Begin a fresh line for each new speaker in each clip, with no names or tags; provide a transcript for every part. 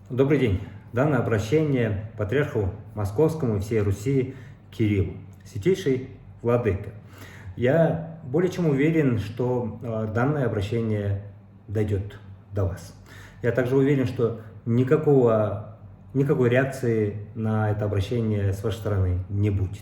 Добрый день. Данное обращение патриарху Московскому и всей Руси Кириллу, святейший владыка. Я более чем уверен, что данное обращение дойдет до вас. Я также уверен, что никакой реакции на это обращение с вашей стороны не будет.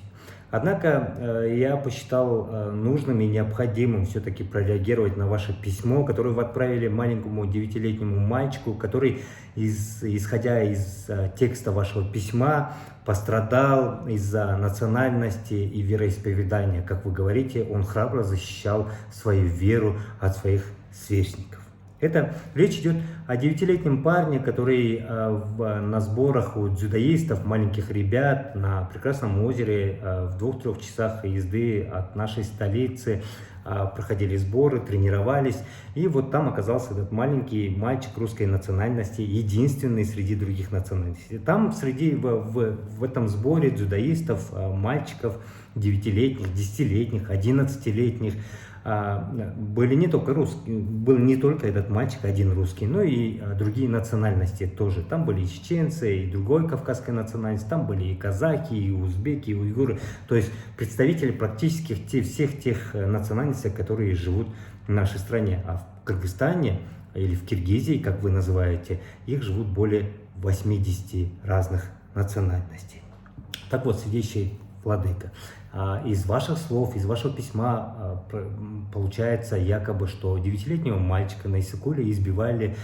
Однако я посчитал нужным и необходимым все-таки прореагировать на ваше письмо, которое вы отправили маленькому 9-летнему мальчику, который, исходя из текста вашего письма, пострадал из-за национальности и вероисповедания. Как вы говорите, он храбро защищал свою веру от своих сверстников. Речь идет о 9-летнем парне, который на сборах у дзюдоистов, маленьких ребят, на прекрасном озере в 2-3 часах езды от нашей столицы проходили сборы, тренировались. И вот там оказался этот маленький мальчик русской национальности, единственный среди других национальностей. Там в этом сборе дзюдоистов, мальчиков 9-летних, 10-летних, 11-летних, были не только русские, был не только этот мальчик один русский, но и другие национальности тоже. Там были и чеченцы, и другой кавказской национальности, там были и казахи, и узбеки, и уйгуры. То есть представители практически всех тех национальностей, которые живут в нашей стране. А в Кыргызстане или в Киргизии, как вы называете, их живут более 80 разных национальностей. Так вот, святейший владыка, из ваших слов, из вашего письма получается якобы, что 9-летнего мальчика на Иссык-Куле избивали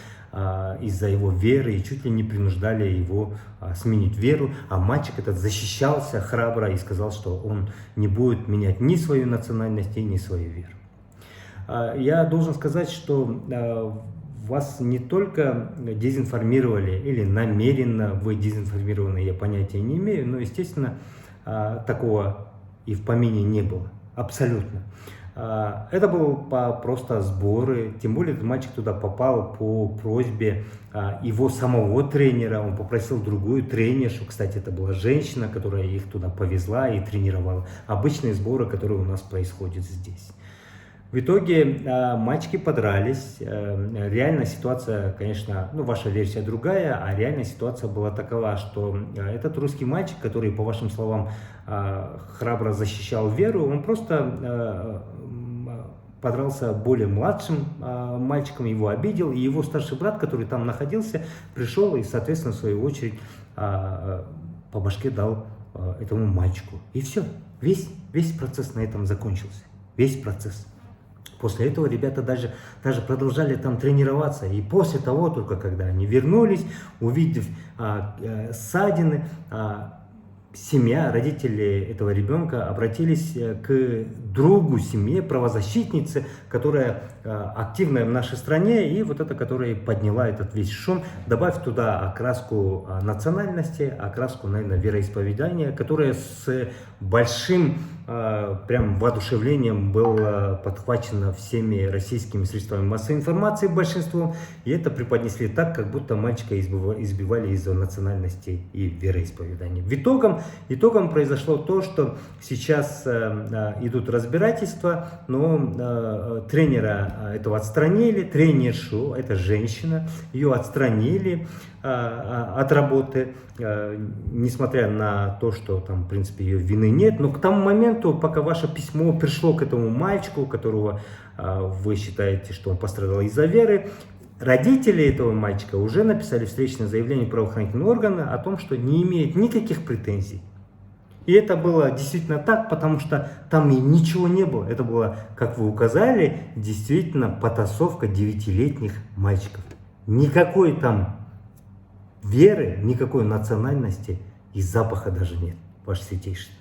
из-за его веры и чуть ли не принуждали его сменить веру, а мальчик этот защищался храбро и сказал, что он не будет менять ни свою национальность, ни свою веру. Я должен сказать, что вас не только дезинформировали или намеренно вы дезинформированы, я понятия не имею, но, естественно, такого и в помине не было. Абсолютно. Это был просто сборы. Тем более этот мальчик туда попал по просьбе его самого тренера. Он попросил другую тренершу. Кстати, это была женщина, которая их туда повезла и тренировала. Обычные сборы, которые у нас происходят здесь. В итоге мальчики подрались. Реальная ситуация, конечно, ваша версия другая, а реальная ситуация была такова, что этот русский мальчик, который, по вашим словам, храбро защищал веру, он просто подрался более младшим мальчиком, его обидел, и его старший брат, который там находился, пришел и, соответственно, в свою очередь по башке дал этому мальчику. И все, весь процесс на этом закончился, весь процесс. После этого ребята даже продолжали там тренироваться. И после того, только когда они вернулись, увидев ссадины, семья, родители этого ребенка обратились к другу семьи, правозащитнице, которая активная в нашей стране, и вот это, которая подняла этот весь шум, добавив туда окраску национальности, окраску, наверное, вероисповедания, которая с большим прям воодушевлением было подхвачено всеми российскими средствами массовой информации большинством, и это преподнесли так, как будто мальчика избивали из-за национальности и вероисповедания. Итогом произошло то, что сейчас идут разбирательства, но тренера этого отстранили, тренершу, это женщина, ее отстранили от работы, несмотря на то, что там, в принципе, ее вины нет. Но к тому моменту, пока ваше письмо пришло к этому мальчику, которого вы считаете, что он пострадал из-за веры, родители этого мальчика уже написали встречное заявление в правоохранительные органы о том, что не имеют никаких претензий. И это было действительно так, потому что там и ничего не было. Это была, как вы указали, действительно потасовка 9-летних мальчиков. Никакой там веры, никакой национальности и запаха даже нет, ваше святейшество.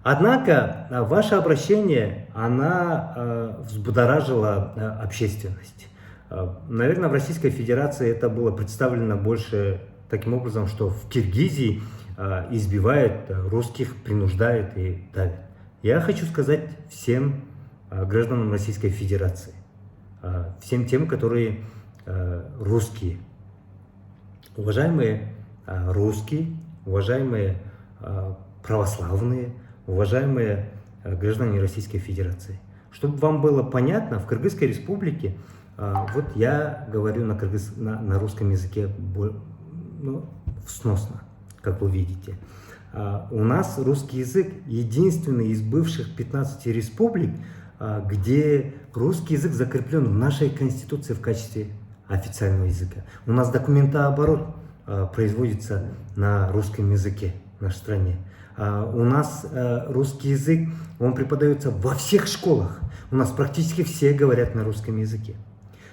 Однако ваше обращение, оно взбудоражило общественность. Наверное, в Российской Федерации это было представлено больше таким образом, что в Киргизии избивают русских, принуждают и давят. Я хочу сказать всем гражданам Российской Федерации, всем тем, которые русские, уважаемые русские, уважаемые православные, уважаемые граждане Российской Федерации. Чтобы вам было понятно, в Кыргызской республике Вот я говорю на русском языке сносно, как вы видите. У нас русский язык единственный из бывших 15 республик, где русский язык закреплен в нашей Конституции в качестве официального языка. У нас документооборот производится на русском языке в нашей стране. У нас русский язык, он преподается во всех школах. У нас практически все говорят на русском языке.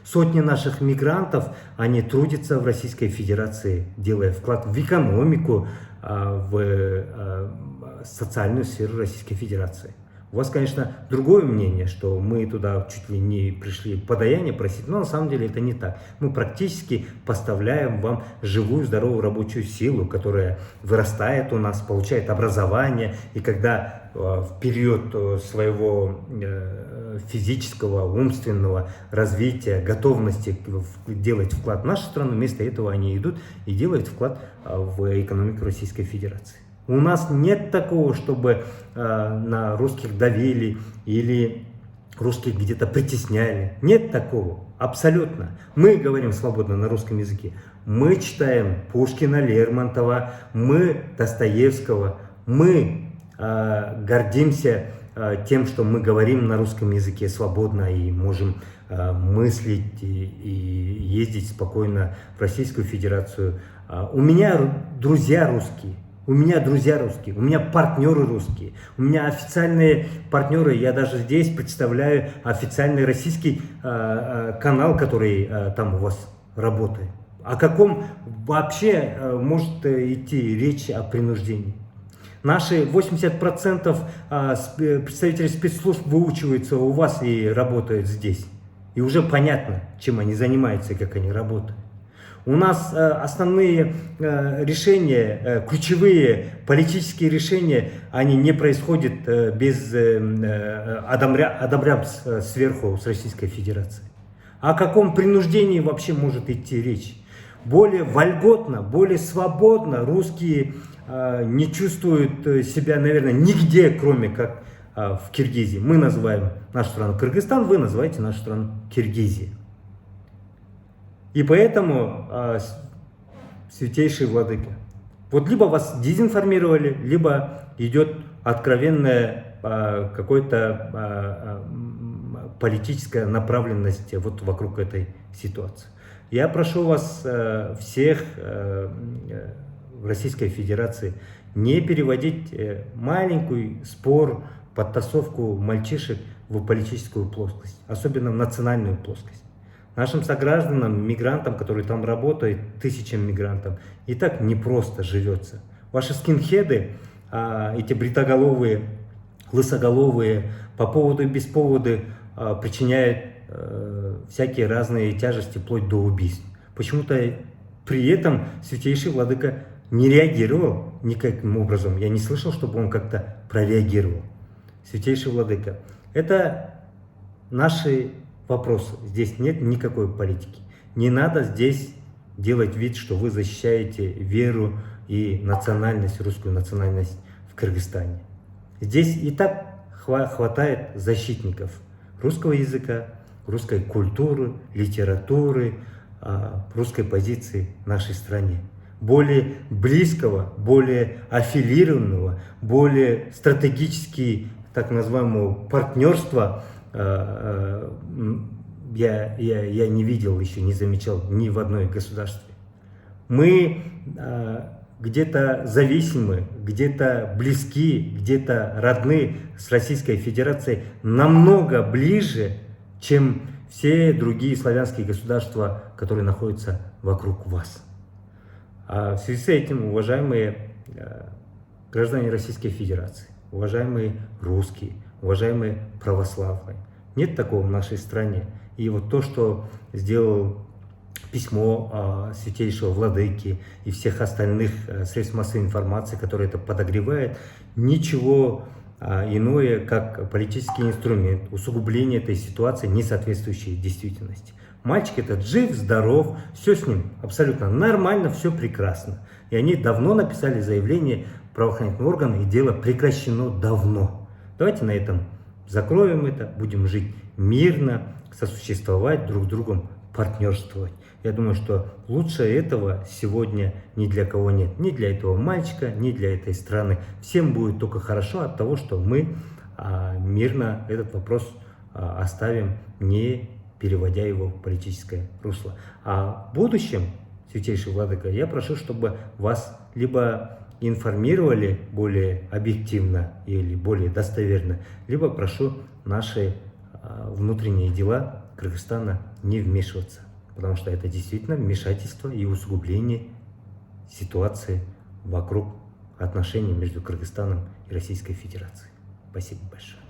Сотни наших мигрантов, они трудятся в Российской Федерации, делая вклад в экономику, в социальную сферу Российской Федерации. У вас, конечно, другое мнение, что мы туда чуть ли не пришли подаяние просить, но на самом деле это не так. Мы практически поставляем вам живую, здоровую рабочую силу, которая вырастает у нас, получает образование, и когда в период своего физического, умственного развития, готовности делать вклад в нашу страну, вместо этого они идут и делают вклад в экономику Российской Федерации. У нас нет такого, чтобы на русских давили или русских где-то притесняли. Нет такого. Абсолютно. Мы говорим свободно на русском языке. Мы читаем Пушкина, Лермонтова, мы Достоевского. Мы гордимся тем, что мы говорим на русском языке свободно и можем мыслить и ездить спокойно в Российскую Федерацию. У меня друзья русские. У меня друзья русские, у меня партнеры русские, у меня официальные партнеры, я даже здесь представляю официальный российский канал, который там у вас работает. О каком вообще может идти речь о принуждении? Наши 80% представителей спецслужб выучиваются у вас и работают здесь. И уже понятно, чем они занимаются и как они работают. У нас основные решения, ключевые политические решения, они не происходят без одобряемств сверху с Российской Федерацией. О каком принуждении вообще может идти речь? Более вольготно, более свободно русские не чувствуют себя, наверное, нигде, кроме как в Киргизии. Мы называем нашу страну Кыргызстан, вы называете нашу страну Киргизия. И поэтому, святейший владыка, вот либо вас дезинформировали, либо идет откровенная какая-то политическая направленность вот вокруг этой ситуации. Я прошу вас всех в Российской Федерации не переводить маленький спор, подтасовку мальчишек в политическую плоскость, особенно в национальную плоскость. Нашим согражданам, мигрантам, которые там работают, тысячам мигрантам, и так непросто живется. Ваши скинхеды, эти бритоголовые, лысоголовые, по поводу и без повода причиняют всякие разные тяжести, вплоть до убийств. Почему-то при этом святейший владыка не реагировал никаким образом. Я не слышал, чтобы он как-то прореагировал. Святейший владыка, это наши вопросы. Здесь нет никакой политики. Не надо здесь делать вид, что вы защищаете веру и национальность, русскую национальность в Кыргызстане. Здесь и так хватает защитников русского языка, русской культуры, литературы, русской позиции в нашей стране. Более близкого, более аффилированного, более стратегически так называемого партнерства я не видел еще, не замечал ни в одной государстве. Мы где-то зависимы, где-то близки, где-то родны с Российской Федерацией намного ближе, чем все другие славянские государства, которые находятся вокруг вас. А в связи с этим, уважаемые граждане Российской Федерации, уважаемые русские, уважаемые православные, нет такого в нашей стране. И вот то, что сделал письмо святейшего владыки и всех остальных средств массовой информации, которые это подогревает, ничего иное, как политический инструмент усугубления этой ситуации, не соответствующей действительности. Мальчик этот жив, здоров, все с ним абсолютно нормально, все прекрасно. И они давно написали заявление в правоохранительные органы, и дело прекращено давно. Давайте на этом закроем это, будем жить мирно, сосуществовать, друг с другом партнерствовать. Я думаю, что лучше этого сегодня ни для кого нет. Ни для этого мальчика, ни для этой страны. Всем будет только хорошо от того, что мы мирно этот вопрос оставим, не переводя его в политическое русло. А в будущем, Святейший Владыка, я прошу, чтобы вас либо информировали более объективно или более достоверно, либо прошу наши внутренние дела Кыргызстана не вмешиваться, потому что это действительно вмешательство и усугубление ситуации вокруг отношений между Кыргызстаном и Российской Федерацией. Спасибо большое.